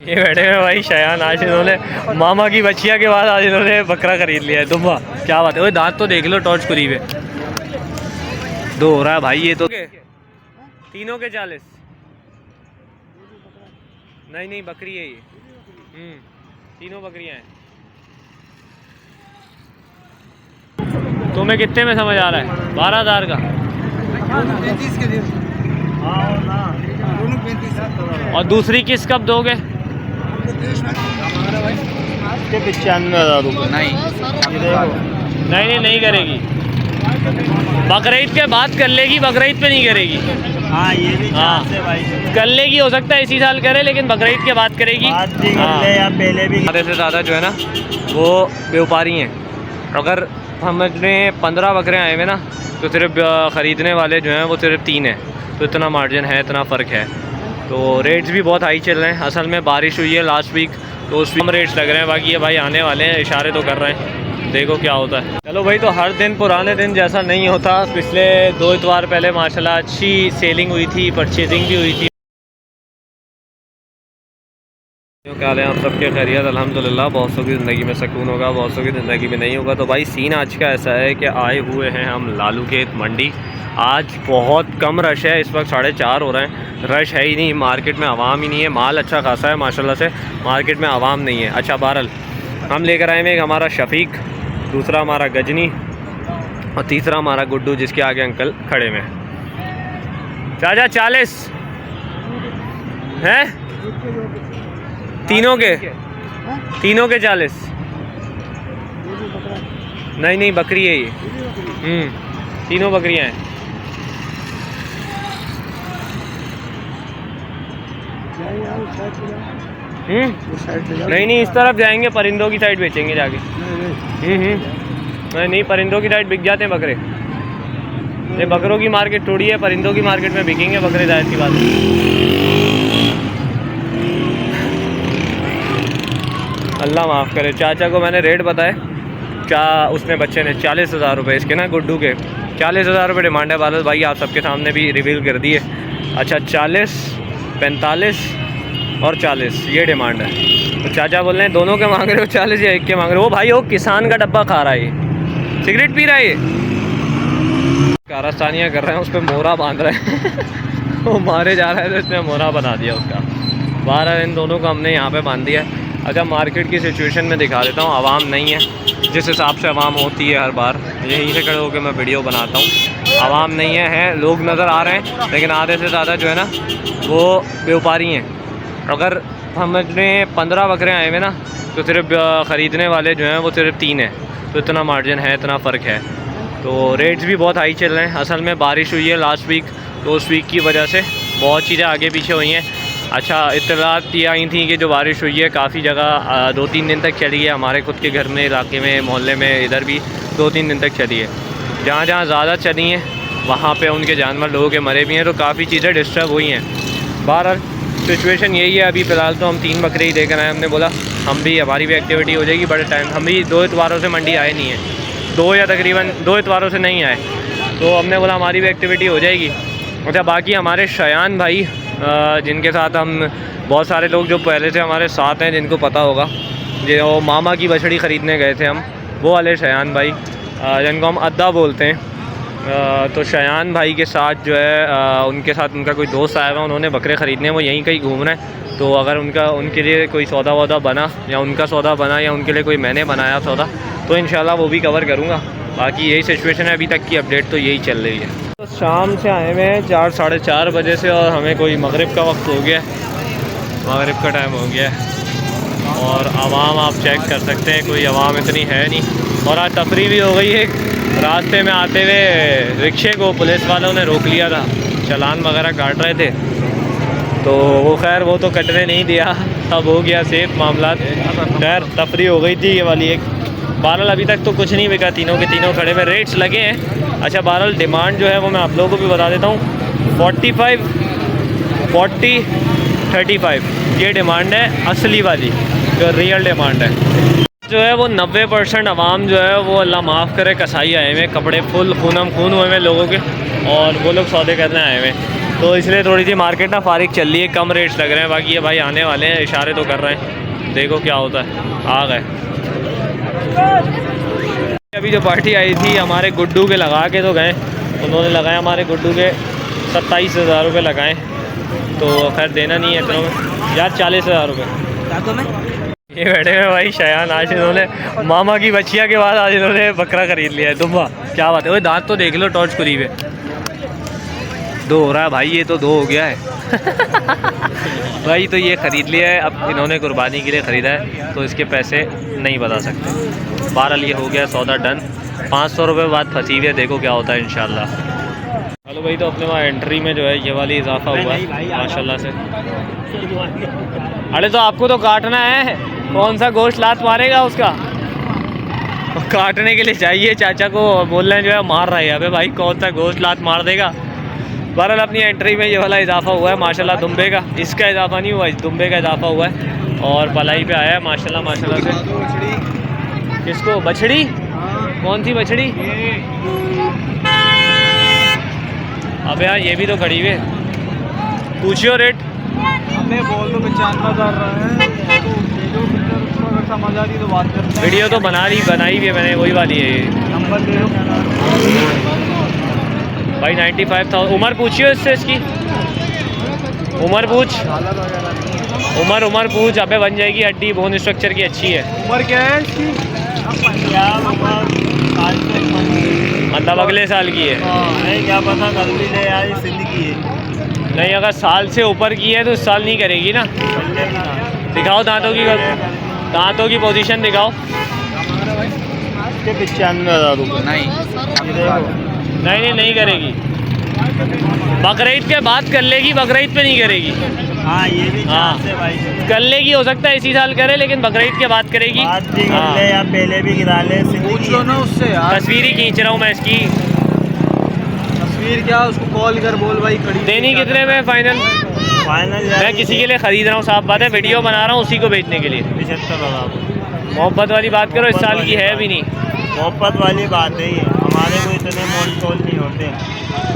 ये बैठे हुए भाई शयान, आज इन्होंने मामा की बच्चिया के बाद आज इन्होंने बकरा खरीद लिया है। दुम्बा क्या बात है, वो दांत तो देख लो टॉर्च कुरी पे दो हो रहा है भाई। ये तो तीनों के 40। नहीं बकरी है ये। तीनों बकरियां हैं। तुम्हें कितने में समझ आ रहा है? 12,000 का। 35 के दिन। और दूसरी किस कब दोगे? 95,000 रुपये। नहीं करेगी। बकरीद के बाद कर लेगी, बकरीद पे नहीं करेगी। हाँ ये भी हाँ भाई कर लेगी, हो सकता है इसी साल करे, लेकिन बकरीद के बाद करेगी। हाँ या पहले भी। आधे से ज़्यादा जो है ना वो व्यापारी हैं। अगर हमने 15 बकरे आए हुए ना तो सिर्फ ख़रीदने वाले जो हैं वो सिर्फ 3 हैं। तो इतना मार्जिन है, इतना फ़र्क है। तो रेट्स भी बहुत हाई चल रहे हैं। असल में बारिश हुई है लास्ट वीक तो उस कम रेट्स लग रहे हैं। बाकी ये भाई आने वाले हैं, इशारे तो कर रहे हैं, देखो क्या होता है। चलो भाई, तो हर दिन पुराने दिन जैसा नहीं होता। पिछले 2 इतवार पहले माशाल्लाह अच्छी सेलिंग हुई थी, परचेजिंग भी हुई थी। क्या हाल है आप सबके? खैरियत अल्हम्दुलिल्लाह। बहुत सौ की ज़िंदगी में सुकून होगा, बहुत सौ की ज़िंदगी में नहीं होगा। तो भाई सीन आज का ऐसा है कि आए हुए हैं हम लालू खेत मंडी। आज बहुत कम रश है, इस वक्त 4:30 हो रहे हैं। रश है ही नहीं, मार्केट में आवाम ही नहीं है। माल अच्छा खासा है माशाल्लाह से, मार्केट में आवाम नहीं है। अच्छा बहरहाल हम लेकर आए हैं एक हमारा शफीक, दूसरा हमारा गजनी और तीसरा हमारा गुड्डू, जिसके आगे अंकल खड़े में। चाचा 40 हैं? तीनों के 40। नहीं बकरी है ये। तीनों बकरियां हैं। नहीं इस तरफ जाएंगे, परिंदों की साइड बेचेंगे जाके। नहीं परिंदों की साइड बिक जाते हैं बकरे। ये बकरों की मार्केट थोड़ी है, परिंदों की मार्केट में बिकेंगे बकरे, जाहिर सी बात है। अल्लाह माफ़ करे। चाचा को मैंने रेट बताए, क्या उसने बच्चे ने 40,000 रुपये इसके ना, गुड्डू के 40,000 रुपये डिमांड है। बादल भाई आप सबके सामने भी रिवील कर दिए। अच्छा 40, 45 और 40 ये डिमांड है। तो चाचा बोल रहे हैं दोनों के मांग रहे हो 40 या एक के मांग रहे हो? वो भाई वो किसान का डब्बा खा रहा है, ये सिगरेट पी रहा है, ये कारस्तानियाँ कर रहे हैं, उस पर मोहरा बांध रहे हैं वो मारे जा रहा है तो इसने मोहरा बना दिया उसका। 12 इन दोनों को हमने यहाँ पे बांध दिया है। अच्छा मार्केट की सिचुएशन में दिखा देता हूँ। आवाम नहीं है जिस हिसाब से आवाम होती है हर बार, यहीं से खड़े होकर मैं वीडियो बनाता हूँ। आवाम नहीं है लोग नज़र आ रहे हैं, लेकिन आधे से ज़्यादा जो है ना वो व्यापारी हैं। अगर हमने 15 बकरे आए हुए ना तो सिर्फ ख़रीदने वाले जो हैं वो सिर्फ 3 हैं। तो इतना मार्जिन है, इतना फ़र्क है। तो रेट्स भी बहुत हाई चल रहे हैं। असल में बारिश हुई है लास्ट वीक तो उस वीक की वजह से बहुत चीज़ें आगे पीछे हुई हैं। अच्छा इत्तलात ये आई थी कि जो बारिश हुई है काफ़ी जगह 2-3 दिन तक चली है। हमारे खुद के घर में, इलाके में, मोहल्ले में, इधर भी 2-3 दिन तक चली है। जहाँ जहाँ ज़्यादा चली हैं वहाँ पे उनके जानवर लोगों के मरे भी हैं, तो काफ़ी चीज़ें डिस्टर्ब हुई हैं। बहरहाल सिचुएशन यही है। अभी फ़िलहाल तो हम 3 बकरे ही देकर आए। हमने बोला हम भी, हमारी भी एक्टिविटी हो जाएगी बड़े टाइम। हम भी 2 इतवारों से मंडी आए नहीं हैं, 2 या तकरीबन 2 इतवारों से नहीं आए, तो हमने बोला हमारी भी एक्टिविटी हो जाएगी। अच्छा बाकी हमारे शयान भाई जिनके साथ हम, बहुत सारे लोग जो पहले से हमारे साथ हैं जिनको पता होगा, जो मामा की बछड़ी ख़रीदने गए थे हम, वो वाले शयान भाई जिनको हम अद्दा बोलते हैं। तो शयान भाई के साथ जो है उनके साथ उनका कोई दोस्त आया हुआ, उन्होंने बकरे ख़रीदने, वो यहीं कहीं घूम रहे हैं। तो अगर उनके लिए कोई सौदा वौदा बना, या उनका सौदा बना, या उनके लिए कोई मैंने बनाया सौदा, तो इंशाल्लाह वो भी कवर करूँगा। बाकी यही सिचुएशन है, अभी तक की अपडेट तो यही चल रही है। तो शाम से आए हुए हैं 4 साढ़े 4 बजे से, और हमें कोई मगरिब का वक्त हो गया, मगरिब का टाइम हो गया है। और आवाम आप चेक कर सकते हैं, कोई आवाम इतनी है नहीं। और आज तफरी भी हो गई है। रास्ते में आते हुए रिक्शे को पुलिस वालों ने रोक लिया था, चालान वगैरह काट रहे थे, तो वो खैर वो तो कटने नहीं दिया, अब हो गया सेफ मामला। खैर तफरी हो गई थी ये वाली एक। बहरहाल अभी तक तो कुछ नहीं बिका, तीनों के तीनों खड़े में रेट्स लगे हैं। अच्छा बहरहाल डिमांड जो है वो मैं आप लोगों को भी बता देता हूँ। 45, 40, 35 ये डिमांड है असली वाली, जो रियल डिमांड है। जो है वो 90% आवाम जो है वो अल्लाह माफ़ करे कसाई आए हुए, कपड़े फुल खूनम खून हुए हैं लोगों के, और वो लोग सौदे करने आए हुए। तो इसलिए थोड़ी सी मार्केट ना फारिग चल रही है, कम रेट्स लग रहे हैं। बाकी ये भाई आने वाले हैं, इशारे तो कर रहे हैं, देखो क्या होता है। आ गए। अभी जो पार्टी आई थी हमारे गुड्डू के लगा के तो गए, उन्होंने लगाए हमारे गुड्डू के 27,000 रुपये लगाए। तो खैर देना नहीं है इतनों में यार, 40,000 रुपये। ये बैठे हुए भाई शयान, आज इन्होंने मामा की बच्चिया के बाद आज इन्होंने बकरा खरीद लिया है, दुम्बा। क्या बात है, वो दांत तो देख लो टॉर्च करीब है। 2 हो रहा है भाई, ये तो 2 हो गया है। भाई तो ये ख़रीद लिया है, अब इन्होंने कुर्बानी के लिए ख़रीदा है, तो इसके पैसे नहीं बता सकते। 12 ये हो गया सौदा डन। 500 रुपये बाद फंसी हुई है, देखो क्या होता है इंशाल्लाह। चलो भाई, तो अपने वहाँ एंट्री में जो है ये वाली इजाफा हुआ है माशाल्लाह से। अरे तो आपको तो काटना है, कौन सा गोश्त लात मारेगा उसका, काटने के लिए चाहिए। चाचा को बोल रहे हैं जो है मार रहा है, अबे भाई कौन सा गोश्त लात मार देगा। बहरहाल अपनी एंट्री में ये वाला इजाफा हुआ है माशाल्लाह, दुम्बे का। इसका इजाफा नहीं हुआ, दुम्बे का इजाफा हुआ है और पलाई पे आया है माशाल्लाह माशाल्लाह से। किसको? बछड़ी? कौन सी बछड़ी? अब यार ये भी तो खड़ी हुई है, पूछियो रेट। हमें बोल दो 95,000 रहा है, अगर समझ आ रही तो बात करते हैं। वीडियो तो बनाई भी है मैंने, वही वाली है ये। नंबर दे दो भाई 95,000। उम्र पूछियो इससे, इसकी उम्र पूछ, उम्र पूछ। अबे बन जाएगी, हड्डी बोन स्ट्रक्चर की अच्छी है। उम्र क्या है इसकी? मतलब अगले साल की है। नहीं क्या पता कल भी ले यार, जिंदगी है। नहीं, अगर साल से ऊपर की है तो इस साल नहीं करेगी ना। दिखाओ दांतों की पोजीशन दिखाओ। 95,000 रुपये। नहीं करेगी। बकरीद के बाद कर लेगी, बकरीद पे नहीं करेगी। हाँ ये भी हाँ से भाई, कर लेगी, हो सकता है इसी साल करे, लेकिन बकरीद के बाद करेगी। बात भी कर ले या पहले भी गिरा ले, पूछ लो ना उससे यार। तस्वीर ही खींच रहा हूँ मैं इसकी। तस्वीर क्या, उसको कॉल कर, बोल भाई खड़ी देनी कितने में फाइनल? मैं किसी के लिए ख़रीद रहा हूँ, साफ बात है, वीडियो बना रहा हूँ उसी को बेचने के लिए। 75,000। मोहब्बत वाली बात करो, इस साल की है भी नहीं। मोहब्बत वाली बात है ये, हमारे को इतने मोल तोल नहीं होते।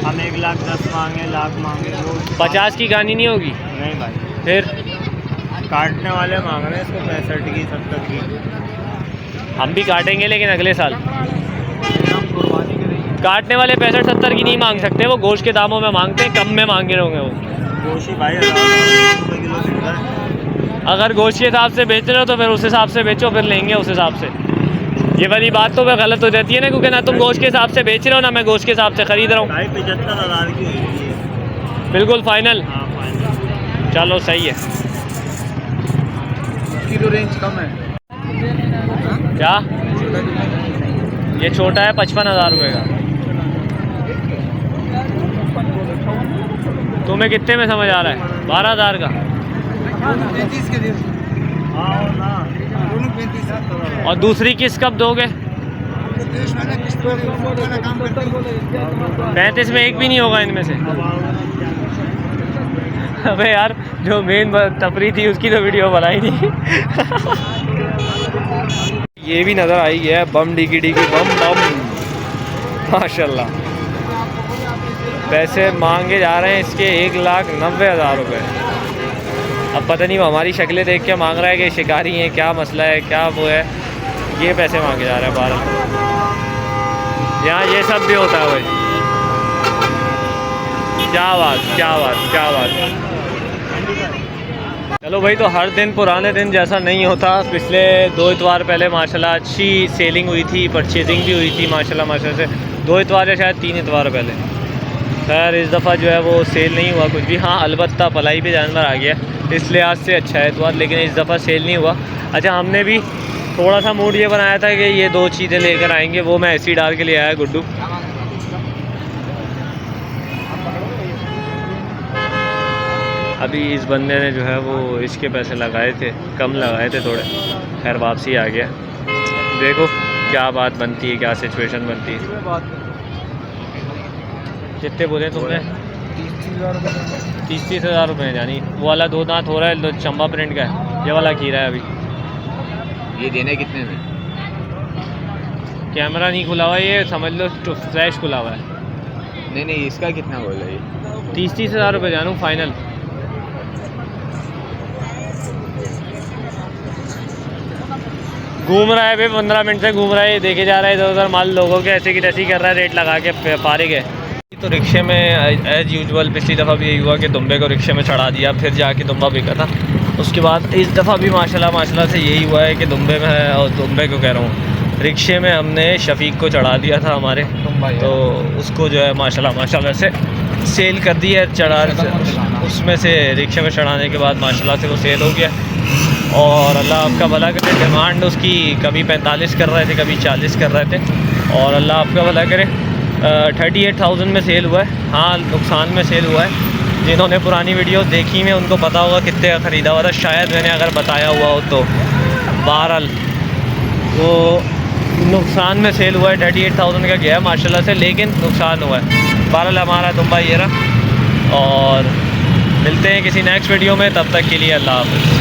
हम 1,10,000 मांगे, लाख मांगे, 50 की कहानी नहीं होगी। नहीं भाई, फिर काटने वाले मांग रहे हैं इसको 65 की, 70 की। हम भी काटेंगे लेकिन अगले साल। हम कुर्बानी करेंगे। काटने वाले 65-70 की नहीं मांग सकते, वो गोश्त के दामों में मांगते हैं, कम में मांगे होंगे वो। गोशी भाई 1,000 रुपये किलो बिक रहा है। अगर गोश्त के हिसाब से बेच रहे हो तो फिर उस हिसाब से बेचो, फिर लेंगे उस हिसाब से। ये वाली बात तो फिर गलत हो जाती है ना, क्योंकि ना तुम गोश्त के हिसाब से बेच रहे हो ना मैं गोश्त के हिसाब से ख़रीद रहा हूँ। भाई 75,000 की हुई है। बिल्कुल फाइनल। हाँ फाइनल। चलो सही है। किलो रेंज कम है क्या? ये छोटा है 55,000 रुपये का। तुम्हें कितने में समझ आ रहा है? 12,000 का। 35 के दिन। हाँ ना, दोनों 35। और दूसरी किस्त कब दोगे? 35 में एक भी नहीं होगा इनमें से। अबे यार, जो मेन तफरी थी उसकी तो वीडियो बनाई नहीं। ये भी नज़र आई है, बम डिगी बम माशाल्लाह। पैसे मांगे जा रहे हैं इसके 1,90,000 रुपये। अब पता नहीं वो हमारी शक्लें देख के मांग रहा है कि शिकारी हैं, क्या मसला है, क्या वो है। ये पैसे मांगे जा रहे हैं 12। यहाँ ये सब भी होता है भाई। क्या बात। चलो भाई, तो हर दिन पुराने दिन जैसा नहीं होता। पिछले 2 इतवार पहले माशाल्लाह अच्छी सेलिंग हुई थी, परचेजिंग भी हुई थी माशाल्लाह से। 2 इतवार या शायद 3 इतवार पहले। खैर इस दफ़ा जो है वो सेल नहीं हुआ कुछ भी। हाँ अलबत्ता पलाई पे जानवर आ गया, इस लिहाज से अच्छा है इतवार, लेकिन इस दफ़ा सेल नहीं हुआ। अच्छा, हमने भी थोड़ा सा मूड ये बनाया था कि ये 2 चीज़ें लेकर आएंगे, वो मैं ऐसी डाल के ले आया गुड्डू। अभी इस बंदे ने जो है वो इसके पैसे लगाए थे, कम लगाए थे थोड़े। खैर वापसी आ गया। देखो क्या बात बनती है, क्या सिचुएशन बनती है। कितने बोले तुमने? 30,000 रुपये। यानी वो वाला 2 दांत हो रहा है, चंबा प्रिंट का है, ये वाला खीरा है। अभी ये देने कितने में? कैमरा नहीं खुला हुआ, ये समझ लो फ्लैश खुला हुआ है। नहीं इसका कितना बोल रहा है? 30 हज़ार रुपये जानू फाइनल। घूम रहा है भाई, 15 मिनट से घूम रहा है, देखे जा रहा है इधर उधर माल लोगों के, ऐसे की तैसी कर रहा है, रेट लगा के फारिग है। तो रिक्शे में एज़ यूजुअल पिछली दफ़ा भी यही हुआ कि दुम्बे को रिक्शे में चढ़ा दिया, फिर जाके दुम्बा बिका था। उसके बाद इस दफ़ा भी माशाल्लाह से यही हुआ है कि दुम्बे में है, और दुम्बे को कह रहा हूँ रिक्शे में हमने शफीक को चढ़ा दिया था हमारे, तो उसको जो है माशाल्लाह से सेल कर दी है। उसमें से रिक्शे में चढ़ाने के बाद माशाल्लाह से वो सेल हो गया, और अल्लाह आपका भला करे। डिमांड उसकी कभी 45 कर रहे थे, कभी 40 कर रहे थे, और अल्लाह आपका भला करे 38,000 में सेल हुआ है। हाँ, नुकसान में सेल हुआ है। जिन्होंने पुरानी वीडियो देखी में उनको पता होगा कितने का ख़रीदा हुआ था, शायद मैंने अगर बताया हुआ हो तो। बहरहाल वो नुकसान में सेल हुआ है, 38,000 का गया है माशाल्लाह से, लेकिन नुकसान हुआ है। बहरहाल हमारा दुम्बा ये रहा, और मिलते हैं किसी नेक्स्ट वीडियो में, तब तक के लिए अल्लाह हाफ़िज़।